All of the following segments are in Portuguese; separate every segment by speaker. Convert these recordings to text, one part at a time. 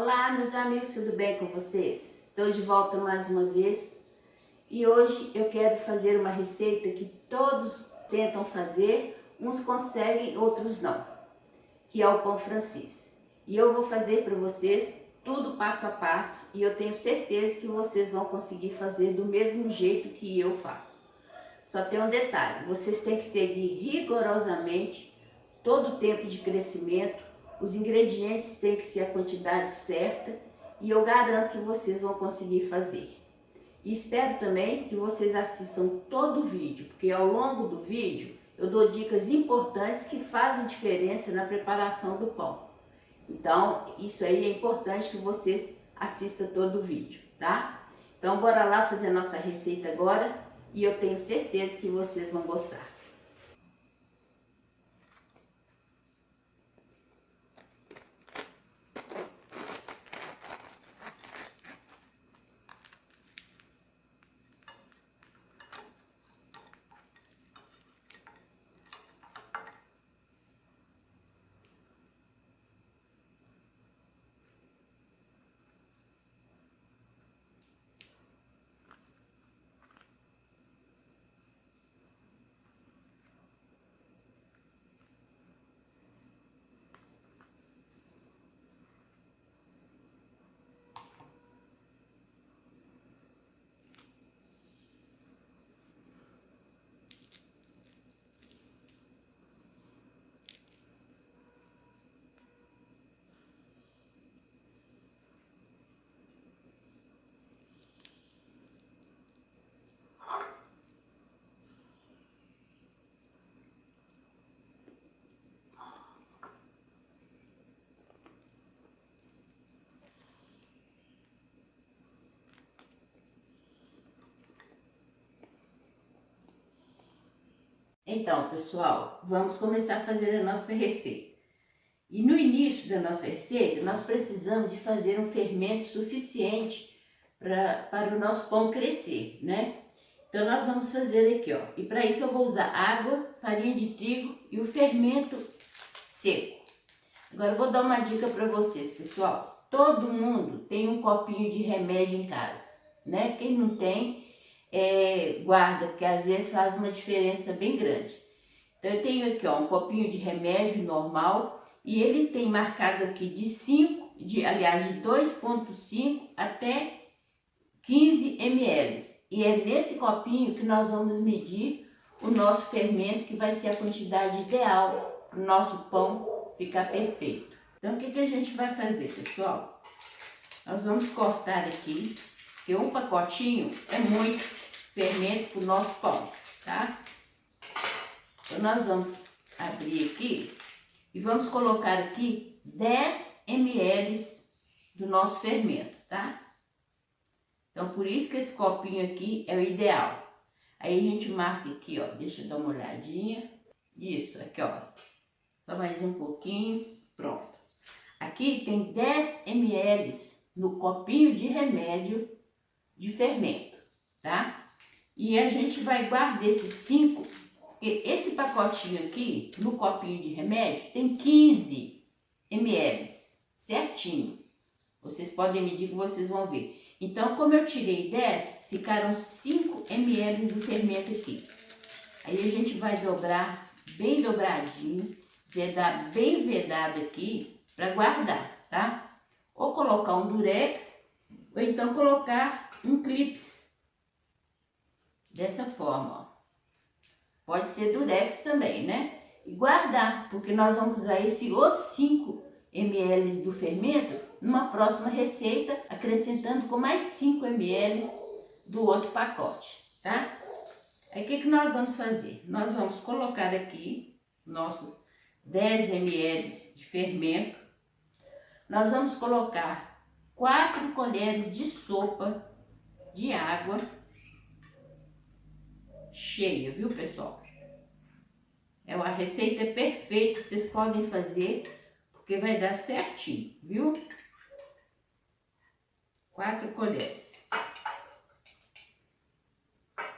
Speaker 1: Olá, meus amigos, tudo bem com vocês? Estou de volta mais uma vez e hoje eu quero fazer uma receita que todos tentam fazer, uns conseguem, outros não, que é o pão francês. E eu vou fazer para vocês tudo passo a passo e eu tenho certeza que vocês vão conseguir fazer do mesmo jeito que eu faço. Só tem um detalhe, vocês têm que seguir rigorosamente todo o tempo de crescimento, os ingredientes têm que ser a quantidade certa e eu garanto que vocês vão conseguir fazer. E espero também que vocês assistam todo o vídeo, porque ao longo do vídeo eu dou dicas importantes que fazem diferença na preparação do pão. Então, isso aí é importante que vocês assistam todo o vídeo, tá? Então, bora lá fazer a nossa receita agora e eu tenho certeza que vocês vão gostar. Então, pessoal, vamos começar a fazer a nossa receita. E no início da nossa receita, nós precisamos de fazer um fermento suficiente para o nosso pão crescer, né? Então, nós vamos fazer aqui, ó. E para isso eu vou usar água, farinha de trigo e o fermento seco. Agora, eu vou dar uma dica para vocês, pessoal. Todo mundo tem um copinho de remédio em casa, né? Quem não tem, guarda, porque às vezes faz uma diferença bem grande. Então eu tenho aqui, ó, um copinho de remédio normal e ele tem marcado aqui de 2,5 até 15 ml. E é nesse copinho que nós vamos medir o nosso fermento, que vai ser a quantidade ideal para o nosso pão ficar perfeito. Então o que a gente vai fazer, pessoal? Nós vamos cortar aqui, porque um pacotinho é muito fermento para o nosso pão, tá? Então, nós vamos abrir aqui e vamos colocar aqui 10 ml do nosso fermento, tá? Então, por isso que esse copinho aqui é o ideal. Aí a gente marca aqui, ó, deixa eu dar uma olhadinha. Isso, aqui, ó, só mais um pouquinho, pronto. Aqui tem 10 ml no copinho de remédio de fermento, tá? E a gente vai guardar esses 5, porque esse pacotinho aqui, no copinho de remédio, tem 15 ml, certinho. Vocês podem medir que vocês vão ver. Então, como eu tirei 10, ficaram 5 ml do fermento aqui. Aí a gente vai dobrar bem dobradinho, vedar bem vedado aqui, para guardar, tá? Ou colocar um durex, ou então colocar um clips. Dessa forma, ó. Pode ser durex também, né? E guardar, porque nós vamos usar esse outros 5 ml do fermento numa próxima receita, acrescentando com mais 5 ml do outro pacote, tá? Aí o que nós vamos fazer? Nós vamos colocar aqui nossos 10 ml de fermento. Nós vamos colocar 4 colheres de sopa de água cheia, viu, pessoal? A receita é perfeita, vocês podem fazer, porque vai dar certinho, viu? 4 colheres.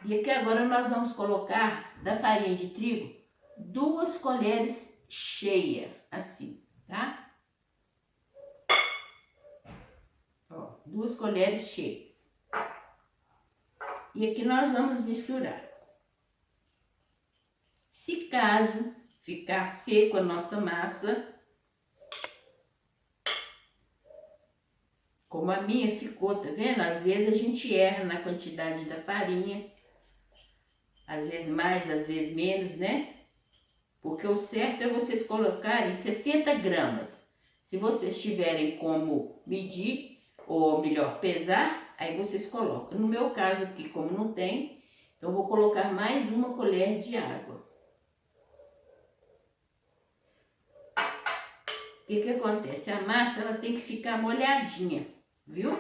Speaker 1: E aqui agora nós vamos colocar da farinha de trigo 2 colheres cheias, assim, tá? 2 colheres cheias. E aqui nós vamos misturar. Se caso ficar seco a nossa massa, como a minha ficou, tá vendo? Às vezes a gente erra na quantidade da farinha, às vezes mais, às vezes menos, né? Porque o certo é vocês colocarem 60 gramas. Se vocês tiverem como medir, ou melhor, pesar, aí vocês colocam. No meu caso aqui, como não tem, então eu vou colocar mais uma colher de água. O que acontece? A massa, ela tem que ficar molhadinha, viu?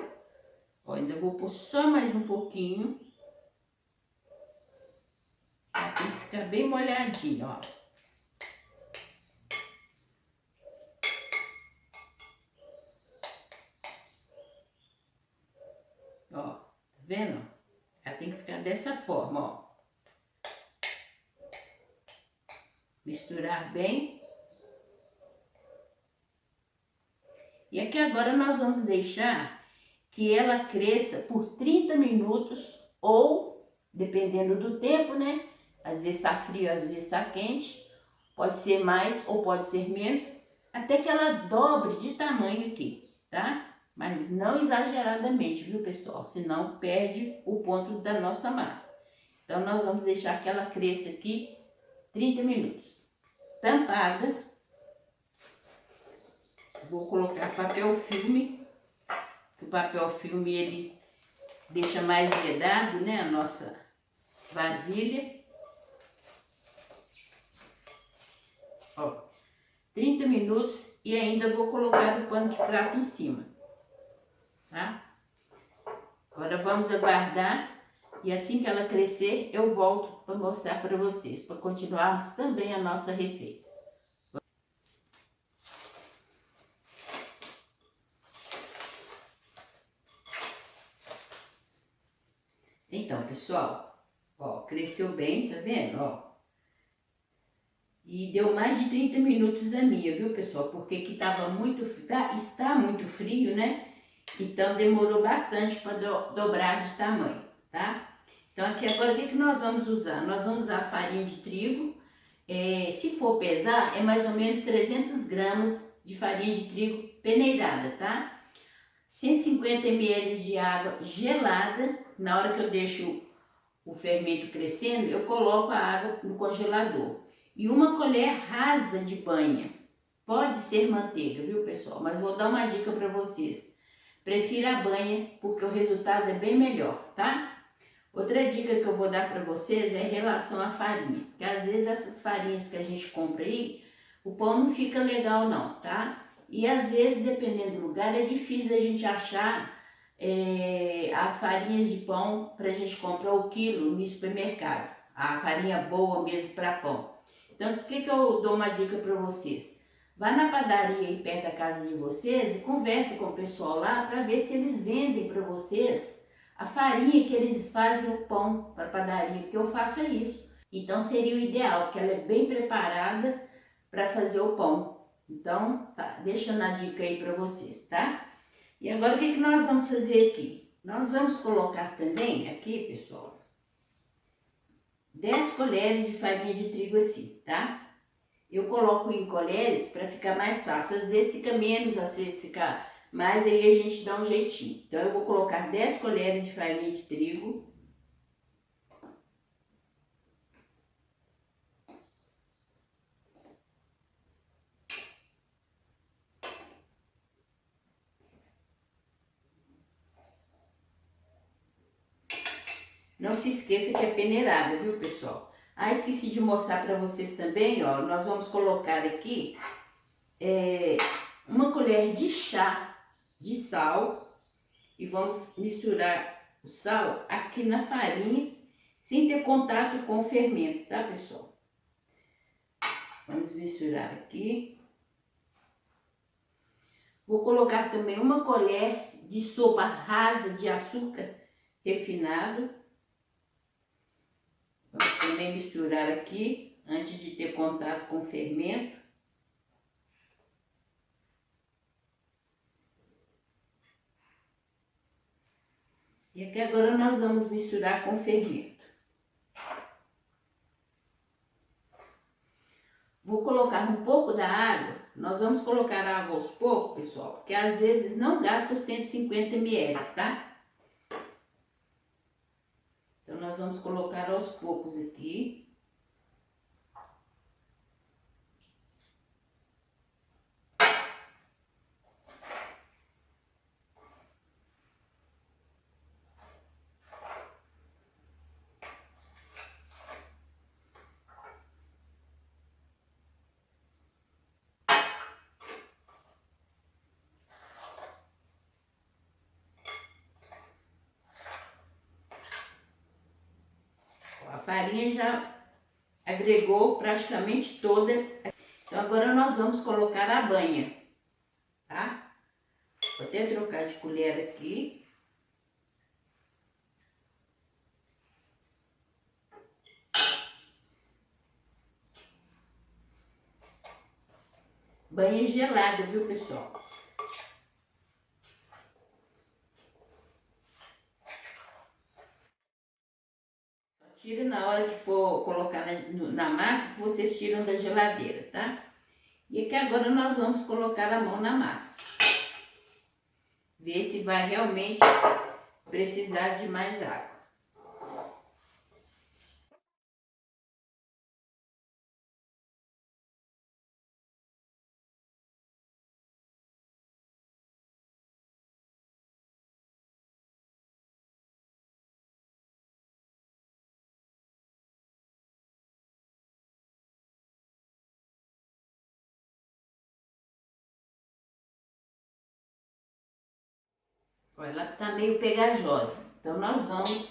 Speaker 1: Ó, ainda vou pôr só mais um pouquinho. Ela tem que ficar bem molhadinha, ó. Ó, tá vendo? Ela tem que ficar dessa forma, ó. Misturar bem. E aqui agora nós vamos deixar que ela cresça por 30 minutos ou, dependendo do tempo, né? Às vezes tá frio, às vezes tá quente. Pode ser mais ou pode ser menos, até que ela dobre de tamanho aqui, tá? Mas não exageradamente, viu, pessoal? Senão perde o ponto da nossa massa. Então nós vamos deixar que ela cresça aqui 30 minutos. Tampada. Vou colocar papel filme, que o papel filme ele deixa mais vedado, né, a nossa vasilha. Ó, 30 minutos e ainda vou colocar o pano de prato em cima, tá? Agora vamos aguardar e assim que ela crescer eu volto para mostrar para vocês, para continuarmos também a nossa receita. Então, pessoal, ó, cresceu bem, tá vendo, ó? E deu mais de 30 minutos a minha, viu, pessoal? Porque aqui está muito frio, né? Então, demorou bastante para dobrar de tamanho, tá? Então, aqui agora, o que nós vamos usar? Nós vamos usar farinha de trigo. Se for pesar, é mais ou menos 300 gramas de farinha de trigo peneirada, tá? 150 ml de água gelada. Na hora que eu deixo o fermento crescendo, eu coloco a água no congelador. E uma colher rasa de banha. Pode ser manteiga, viu, pessoal? Mas vou dar uma dica para vocês. Prefira a banha, porque o resultado é bem melhor, tá? Outra dica que eu vou dar para vocês é em relação à farinha. Porque às vezes essas farinhas que a gente compra aí, o pão não fica legal não, tá? E às vezes, dependendo do lugar, é difícil da gente achar as farinhas de pão para a gente comprar o quilo no supermercado. A farinha boa mesmo para pão. Então, o que eu dou uma dica para vocês? Vá na padaria aí perto da casa de vocês e converse com o pessoal lá para ver se eles vendem para vocês a farinha que eles fazem o pão para padaria, porque eu faço isso. Então seria o ideal, porque ela é bem preparada para fazer o pão. Então, tá, deixando a dica aí para vocês, tá? E agora o que nós vamos fazer aqui? Nós vamos colocar também aqui, pessoal, 10 colheres de farinha de trigo assim, tá? Eu coloco em colheres para ficar mais fácil. Às vezes fica menos, às vezes fica mais, aí a gente dá um jeitinho. Então eu vou colocar 10 colheres de farinha de trigo. Não se esqueça que é peneirada, viu, pessoal? Ah, esqueci de mostrar para vocês também, ó. Nós vamos colocar aqui uma colher de chá de sal e vamos misturar o sal aqui na farinha sem ter contato com o fermento, tá, pessoal? Vamos misturar aqui. Vou colocar também uma colher de sopa rasa de açúcar refinado. Vamos também misturar aqui antes de ter contato com o fermento. E aqui agora nós vamos misturar com o fermento. Vou colocar um pouco da água. Nós vamos colocar água aos poucos, pessoal, porque às vezes não gasta os 150 ml, tá? Então nós vamos colocar aos poucos aqui. A farinha já agregou praticamente toda. Então agora nós vamos colocar a banha, tá? Vou até trocar de colher aqui. Banha gelada, viu, pessoal? Tira na hora que for colocar na massa, que vocês tiram da geladeira, tá? E aqui agora nós vamos colocar a mão na massa. Ver se vai realmente precisar de mais água. Ela tá meio pegajosa, então nós vamos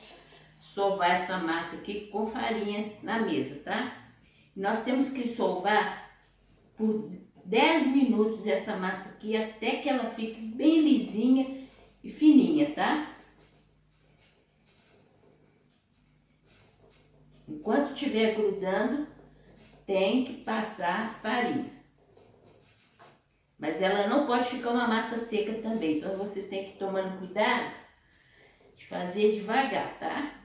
Speaker 1: sovar essa massa aqui com farinha na mesa, tá? Nós temos que sovar por 10 minutos essa massa aqui, até que ela fique bem lisinha e fininha, tá? Enquanto estiver grudando, tem que passar farinha. Mas ela não pode ficar uma massa seca também, então vocês têm que ir tomando cuidado de fazer devagar, tá?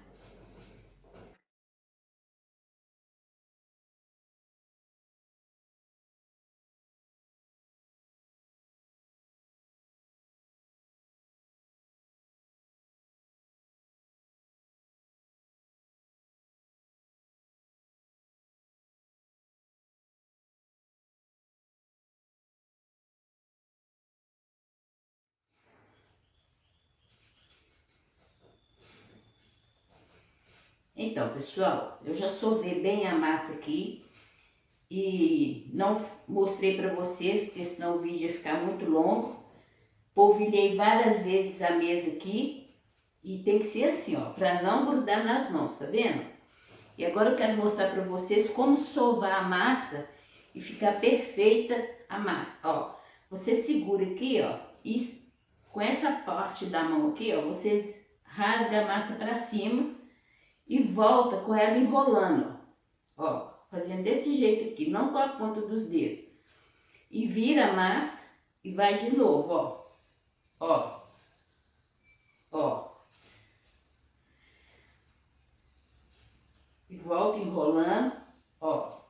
Speaker 1: Então, pessoal, eu já sovei bem a massa aqui e não mostrei para vocês, porque senão o vídeo ia ficar muito longo. Polvilhei várias vezes a mesa aqui e tem que ser assim, ó, para não grudar nas mãos, tá vendo? E agora eu quero mostrar para vocês como sovar a massa e ficar perfeita a massa, ó. Você segura aqui, ó, e com essa parte da mão aqui, ó, vocês rasgam a massa para cima e volta com ela enrolando, ó, fazendo desse jeito aqui, não com a ponta dos dedos. E vira a massa e vai de novo, ó, ó, ó. E volta enrolando, ó.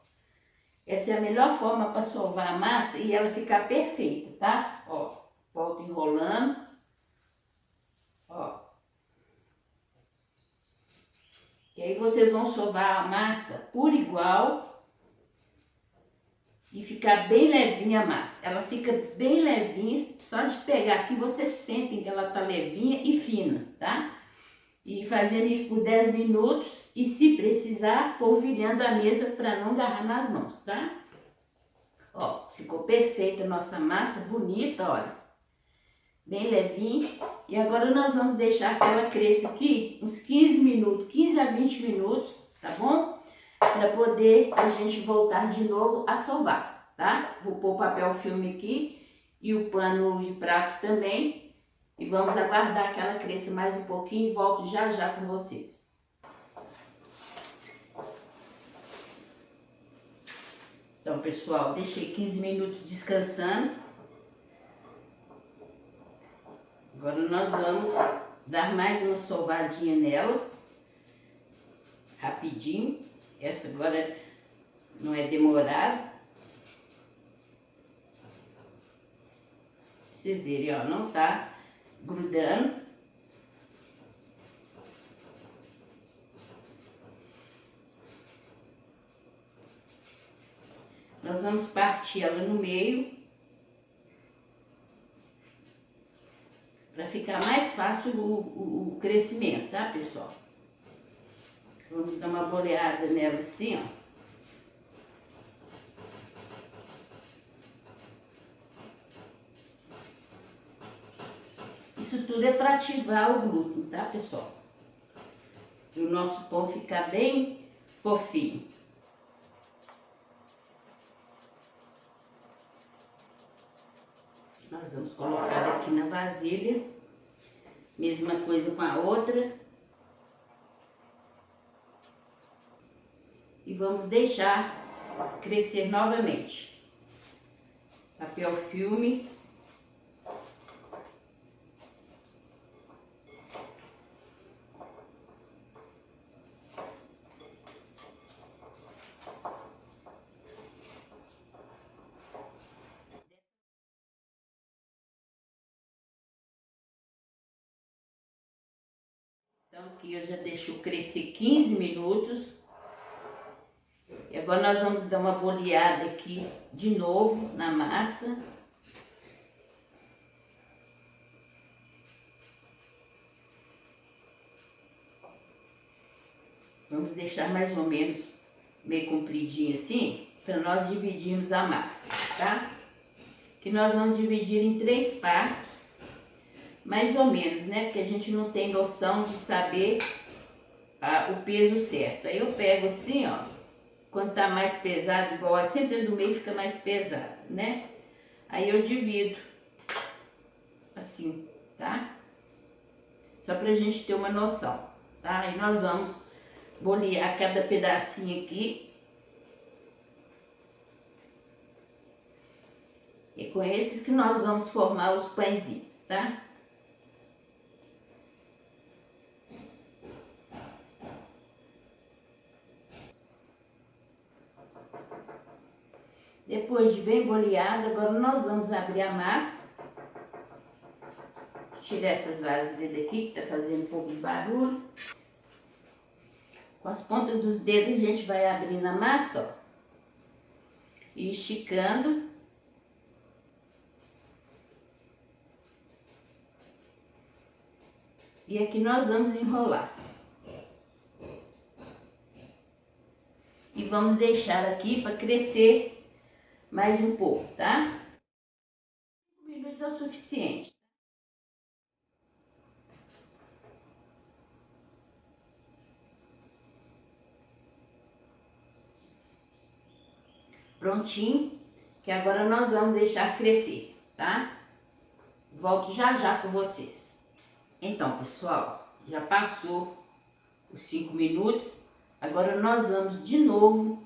Speaker 1: Essa é a melhor forma para sovar a massa e ela ficar perfeita, tá? Ó, volta enrolando, ó. E aí vocês vão sovar a massa por igual e ficar bem levinha a massa. Ela fica bem levinha, só de pegar assim vocês sentem que ela tá levinha e fina, tá? E fazendo isso por 10 minutos e se precisar, polvilhando a mesa para não agarrar nas mãos, tá? Ó, ficou perfeita a nossa massa, bonita, olha. Bem levinha. E agora nós vamos deixar que ela cresça aqui uns 15 minutos, 15 a 20 minutos, tá bom? Para poder a gente voltar de novo a sovar, tá? Vou pôr o papel filme aqui e o pano de prato também. E vamos aguardar que ela cresça mais um pouquinho e volto já já com vocês. Então, pessoal, deixei 15 minutos descansando. Agora nós vamos dar mais uma sovadinha nela, rapidinho. Essa agora não é demorado. Vocês verem, ó, não tá grudando. Nós vamos partir ela no meio, para ficar mais fácil o crescimento, tá, pessoal? Vamos dar uma boleada nela assim, ó. Isso tudo é para ativar o glúten, tá, pessoal? E o nosso pão ficar bem fofinho. Nós vamos colocar aqui na vasilha. Mesma coisa com a outra. E vamos deixar crescer novamente. Papel filme. Então aqui eu já deixo crescer 15 minutos. E agora nós vamos dar uma boleada aqui de novo na massa. Vamos deixar mais ou menos meio compridinho assim, para nós dividirmos a massa, tá? Que nós vamos dividir em 3 partes, mais ou menos, né? Porque a gente não tem noção de saber o peso certo. Aí eu pego assim, ó, quando tá mais pesado, igual sempre do meio fica mais pesado, né? Aí eu divido assim, tá? Só pra gente ter uma noção, tá? Aí nós vamos bolear cada pedacinho aqui. E com esses que nós vamos formar os pãezinhos, tá? Depois de bem boleado, agora nós vamos abrir a massa. Tirar essas vasilhas daqui, que tá fazendo um pouco de barulho. Com as pontas dos dedos a gente vai abrindo a massa, ó. E esticando. E aqui nós vamos enrolar. E vamos deixar aqui para crescer mais um pouco, tá? 5 minutos é o suficiente. Prontinho, que agora nós vamos deixar crescer, tá? Volto já já com vocês. Então, pessoal, já passou os 5 minutos. Agora nós vamos de novo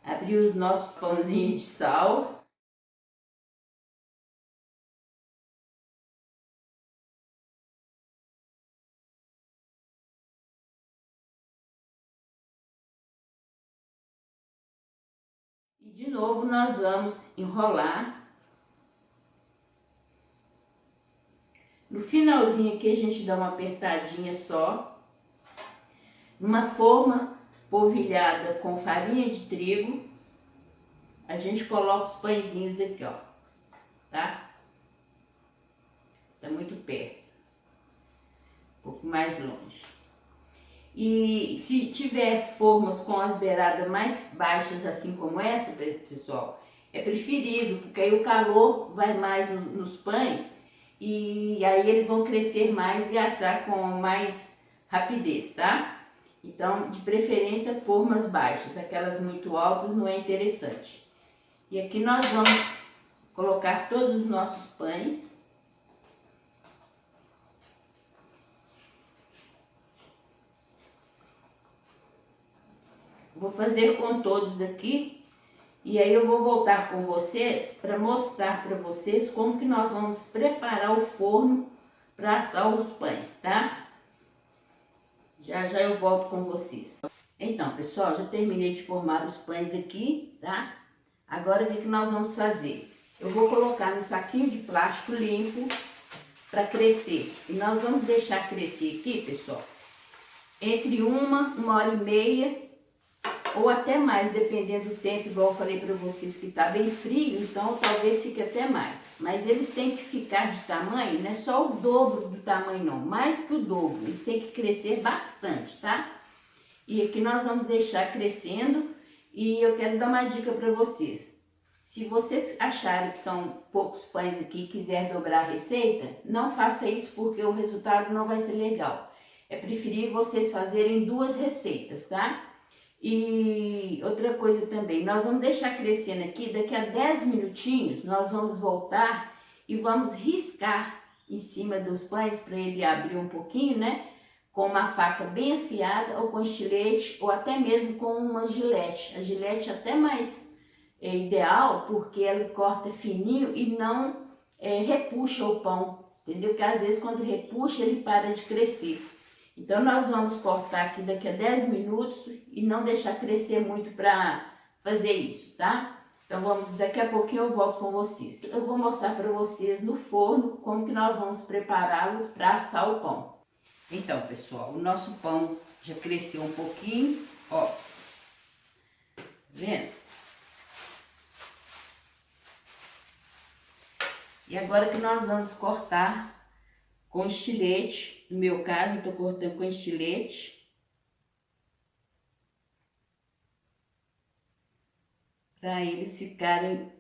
Speaker 1: abrir os nossos pãozinhos de sal. E de novo nós vamos enrolar. No finalzinho aqui a gente dá uma apertadinha só. Numa forma polvilhada com farinha de trigo, a gente coloca os pãezinhos aqui, ó, tá? Tá muito perto. Um pouco mais longe. E se tiver formas com as beiradas mais baixas, assim como essa, pessoal, é preferível, porque aí o calor vai mais nos pães e aí eles vão crescer mais e assar com mais rapidez, tá? Então, de preferência, formas baixas, aquelas muito altas não é interessante. E aqui nós vamos colocar todos os nossos pães. Vou fazer com todos aqui e aí eu vou voltar com vocês para mostrar para vocês como que nós vamos preparar o forno para assar os pães, tá? Já já eu volto com vocês. Então, pessoal, já terminei de formar os pães aqui, tá? Agora o que nós vamos fazer? Eu vou colocar no saquinho de plástico limpo para crescer. E nós vamos deixar crescer aqui, pessoal, entre uma hora e meia ou até mais, dependendo do tempo, igual eu falei para vocês que tá bem frio, então talvez fique até mais. Mas eles têm que ficar de tamanho, não é só o dobro do tamanho não, mais que o dobro. Eles têm que crescer bastante, tá? E aqui nós vamos deixar crescendo e eu quero dar uma dica para vocês. Se vocês acharem que são poucos pães aqui e quiser dobrar a receita, não faça isso porque o resultado não vai ser legal. É preferível vocês fazerem 2 receitas, tá? E outra coisa também, nós vamos deixar crescendo aqui, daqui a 10 minutinhos nós vamos voltar e vamos riscar em cima dos pães para ele abrir um pouquinho, né? Com uma faca bem afiada ou com estilete ou até mesmo com uma gilete. A gilete é até mais ideal porque ela corta fininho e não repuxa o pão, entendeu? Porque às vezes quando repuxa ele para de crescer. Então nós vamos cortar aqui daqui a 10 minutos e não deixar crescer muito para fazer isso, tá? Então daqui a pouquinho eu volto com vocês. Eu vou mostrar para vocês no forno como que nós vamos prepará-lo para assar o pão. Então, pessoal, o nosso pão já cresceu um pouquinho, ó. Tá vendo? E agora que nós vamos cortar com estilete, no meu caso eu tô cortando com estilete. Para eles ficarem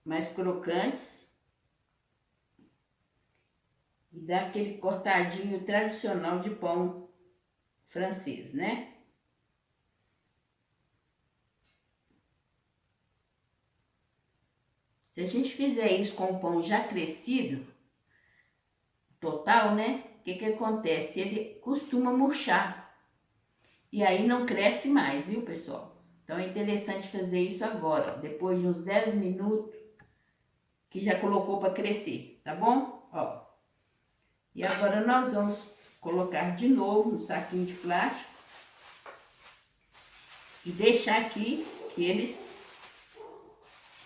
Speaker 1: mais crocantes. E dar aquele cortadinho tradicional de pão francês, né? Se a gente fizer isso com o pão já crescido, total, né? O que acontece? Ele costuma murchar. E aí não cresce mais, viu, pessoal? Então é interessante fazer isso agora, depois de uns 10 minutos que já colocou para crescer, tá bom? Ó. E agora nós vamos colocar de novo no saquinho de plástico e deixar aqui que eles,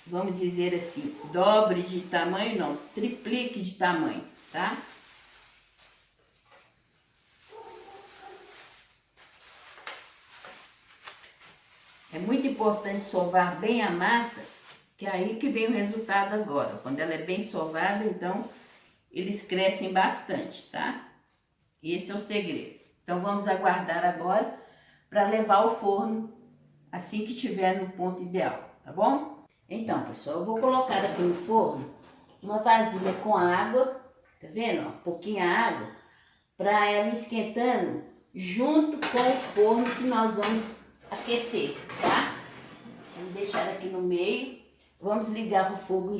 Speaker 1: vamos dizer assim, dobre de tamanho, não, triplique de tamanho, tá? É muito importante sovar bem a massa, que é aí que vem o resultado agora. Quando ela é bem sovada, então eles crescem bastante, tá? Esse é o segredo. Então vamos aguardar agora para levar ao forno assim que tiver no ponto ideal, tá bom? Então, pessoal, eu vou colocar aqui no forno uma vasilha com água, tá vendo? Ó, pouquinha água, para ela esquentando junto com o forno que nós vamos aquecer, tá? Vamos deixar aqui no meio. Vamos ligar o fogo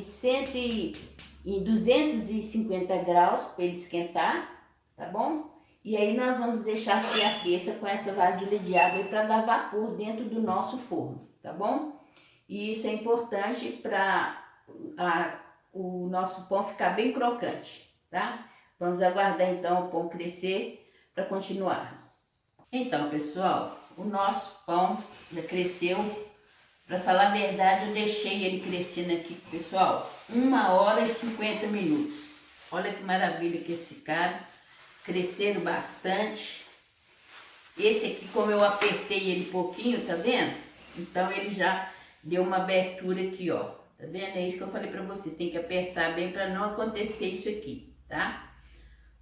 Speaker 1: em 250 graus para ele esquentar, tá bom? E aí nós vamos deixar que aqueça com essa vasilha de água para dar vapor dentro do nosso forno, tá bom? E isso é importante para o nosso pão ficar bem crocante, tá? Vamos aguardar então o pão crescer para continuarmos. Então, pessoal, o nosso pão já cresceu. Para falar a verdade, eu deixei ele crescendo aqui, pessoal, 1 hora e 50 minutos. Olha que maravilha que eles ficaram, cresceram bastante. Esse aqui, como eu apertei ele pouquinho, tá vendo? Então ele já deu uma abertura aqui, ó. Tá vendo? É isso que eu falei para vocês, tem que apertar bem para não acontecer isso aqui, tá?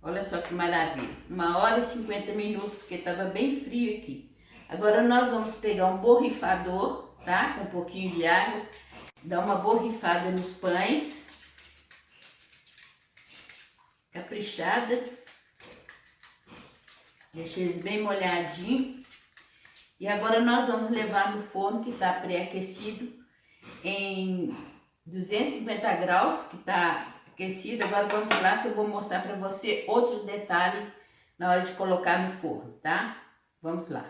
Speaker 1: Olha só que maravilha, 1 hora e 50 minutos, porque tava bem frio aqui. Agora nós vamos pegar um borrifador, tá? Com um pouquinho de água, dar uma borrifada nos pães, caprichada, deixa eles bem molhadinhos. E agora nós vamos levar no forno que tá pré-aquecido em 250 graus, que tá aquecido. Agora vamos lá que eu vou mostrar para você outro detalhe na hora de colocar no forno, tá? Vamos lá.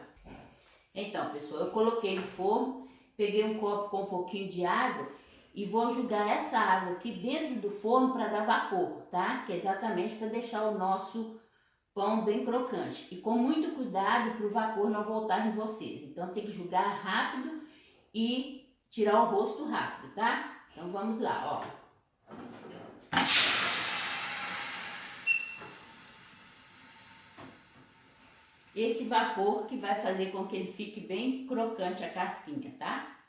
Speaker 1: Então, pessoal, eu coloquei no forno, peguei um copo com um pouquinho de água e vou jogar essa água aqui dentro do forno para dar vapor, tá? Que é exatamente para deixar o nosso pão bem crocante. E com muito cuidado para o vapor não voltar em vocês. Então tem que jogar rápido e tirar o rosto rápido, tá? Então vamos lá, ó. Esse vapor que vai fazer com que ele fique bem crocante a casquinha, tá?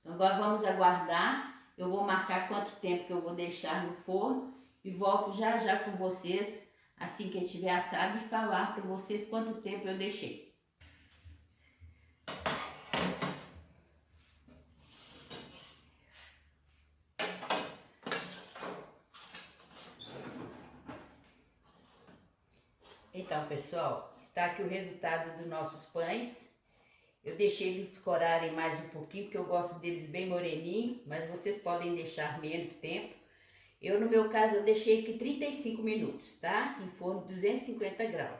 Speaker 1: Então agora vamos aguardar. Eu vou marcar quanto tempo que eu vou deixar no forno e volto já já com vocês assim que eu tiver assado e falar para vocês quanto tempo eu deixei. Então, pessoal, está aqui o resultado dos nossos pães. Eu deixei eles escorarem mais um pouquinho, porque eu gosto deles bem moreninho, mas vocês podem deixar menos tempo. Eu, no meu caso, eu deixei aqui 35 minutos, tá? Em forno 250 graus.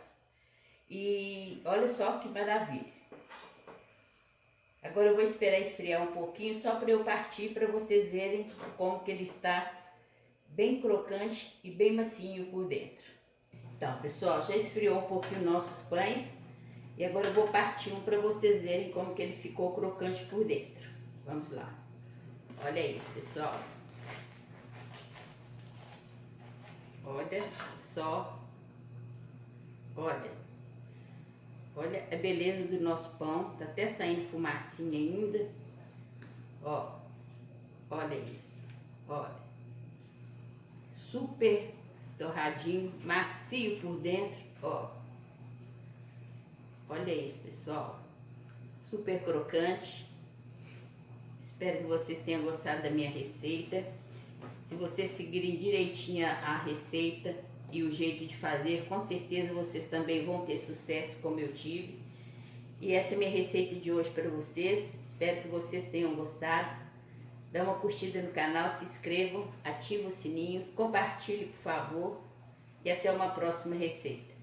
Speaker 1: E olha só que maravilha. Agora eu vou esperar esfriar um pouquinho, só para eu partir, para vocês verem como que ele está bem crocante e bem macio por dentro. Então, pessoal, já esfriou um pouquinho nossos pães. E agora eu vou partir um para vocês verem como que ele ficou crocante por dentro. Vamos lá. Olha isso, pessoal. Olha só. Olha. Olha a beleza do nosso pão. Tá até saindo fumacinha ainda. Ó. Olha isso. Olha. Super torradinho, macio por dentro. Ó. Olha isso, pessoal. Super crocante. Espero que vocês tenham gostado da minha receita. Se vocês seguirem direitinho a receita e o jeito de fazer, com certeza vocês também vão ter sucesso como eu tive. E essa é a minha receita de hoje para vocês. Espero que vocês tenham gostado. Dá uma curtida no canal, se inscrevam, ativem os sininhos, compartilhem, por favor. E até uma próxima receita.